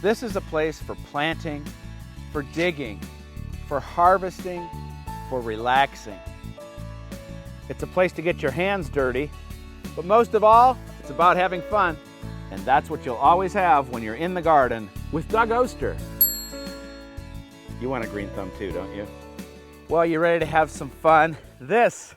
This is a place for planting, for digging, for harvesting, for relaxing. It's a place to get your hands dirty, but most of all, it's about having fun. And that's what you'll always have when you're in the garden with Doug Oster. You want a green thumb too, don't you? Well, you ready to have some fun? This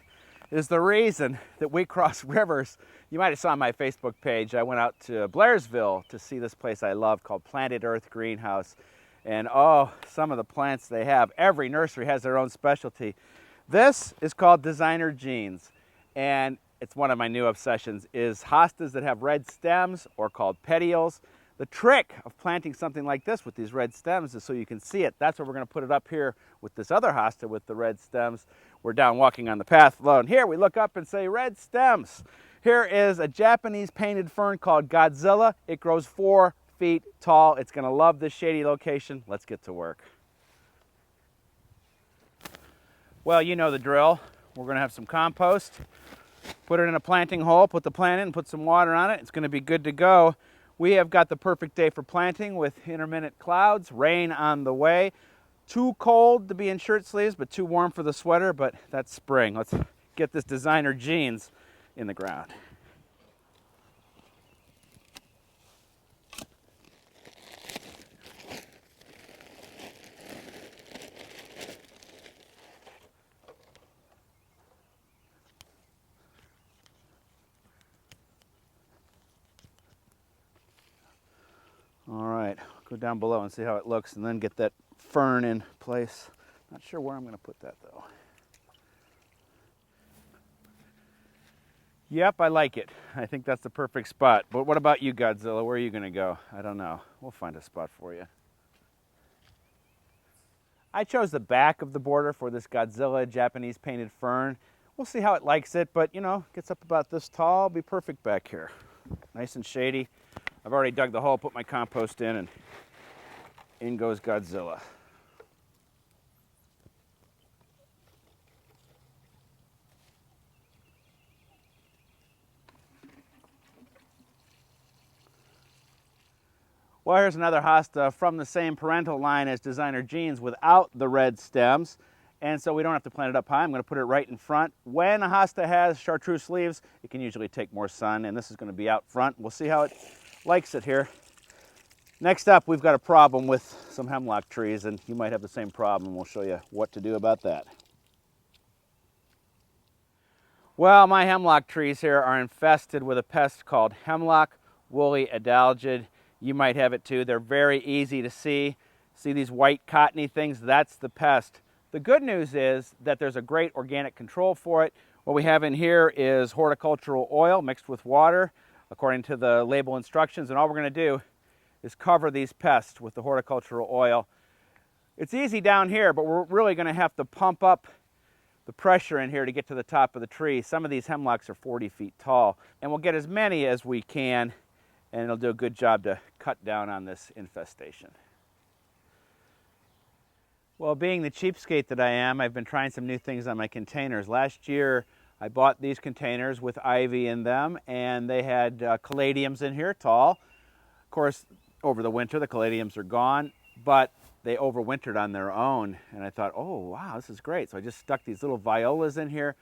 is the reason that we cross rivers. You might have saw on my Facebook page, I went out to Blairsville to see this place I love called Planted Earth Greenhouse. And oh, some of the plants they have. Every nursery has their own specialty. This is called designer jeans. And it's one of my new obsessions, is hostas that have red stems, or called perennials. The trick of planting something like this with these red stems is so you can see it. That's where we're going to put it up here with this other hosta with the red stems. We're down walking on the path alone. Here we look up and say red stems. Here is a Japanese painted fern called Godzilla. It grows 4 feet tall. It's going to love this shady location. Let's get to work. Well, you know the drill. We're going to have some compost. Put it in a planting hole, put the plant in, put some water on it. It's going to be good to go. We have got the perfect day for planting with intermittent clouds, rain on the way. Too cold to be in shirt sleeves, but too warm for the sweater, but that's spring. Let's get this designer jeans in the ground. All right, go down below and see how it looks and then get that fern in place. Not sure where I'm going to put that though. Yep, I like it. I think that's the perfect spot. But what about you, Godzilla? Where are you going to go? I don't know. We'll find a spot for you. I chose the back of the border for this Godzilla Japanese painted fern. We'll see how it likes it, but you know, gets up about this tall, be perfect back here. Nice and shady. I've already dug the hole, put my compost in, and in goes Godzilla. Well, here's another hosta from the same parental line as designer jeans without the red stems. And so we don't have to plant it up high. I'm going to put it right in front. When a hosta has chartreuse leaves, it can usually take more sun, and this is going to be out front. We'll see how it likes it here. Next up, we've got a problem with some hemlock trees, and you might have the same problem. We'll show you what to do about that. Well, my hemlock trees here are infested with a pest called hemlock woolly adalgid. You might have it too. They're very easy to see. See these white cottony things? That's the pest. The good news is that there's a great organic control for it. What we have in here is horticultural oil mixed with water, according to the label instructions, and all we're going to do is cover these pests with the horticultural oil. It's easy down here, but we're really going to have to pump up the pressure in here to get to the top of the tree. Some of these hemlocks are 40 feet tall, and we'll get as many as we can, and it'll do a good job to cut down on this infestation. Well, being the cheapskate that I am, I've been trying some new things on my containers. Last year, I bought these containers with ivy in them, and they had caladiums in here, tall. Of course, over the winter, the caladiums are gone, but they overwintered on their own, and I thought, oh, wow, this is great. So I just stuck these little violas in here.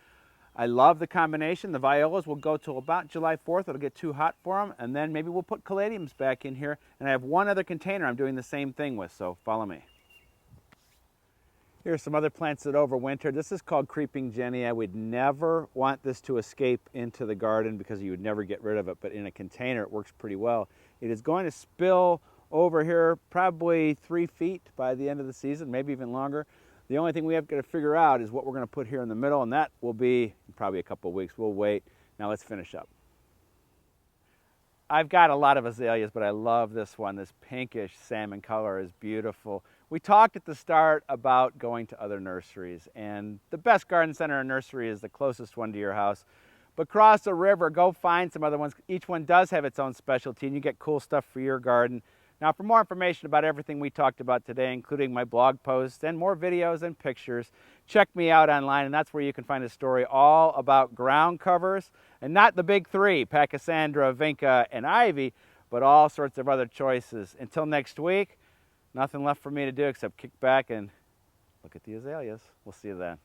I love the combination. The violas will go till about July 4th. It'll get too hot for them, and then maybe we'll put caladiums back in here. And I have one other container I'm doing the same thing with, so follow me. Here's some other plants that overwintered. This is called creeping Jenny. I would never want this to escape into the garden because you would never get rid of it, but in a container it works pretty well. It is going to spill over here probably 3 feet by the end of the season, maybe even longer. The only thing we have to figure out is what we're going to put here in the middle, and that will be probably a couple of weeks. We'll wait. Now let's finish up. I've got a lot of azaleas, but I love this one. This pinkish salmon color is beautiful. We talked at the start about going to other nurseries, and the best garden center and nursery is the closest one to your house. But cross the river, go find some other ones. Each one does have its own specialty, and you get cool stuff for your garden. Now, for more information about everything we talked about today, including my blog posts and more videos and pictures, check me out online, and that's where you can find a story all about ground covers, and not the big three, Pachysandra, Vinca, and Ivy, but all sorts of other choices. Until next week, nothing left for me to do except kick back and look at the azaleas. We'll see you then.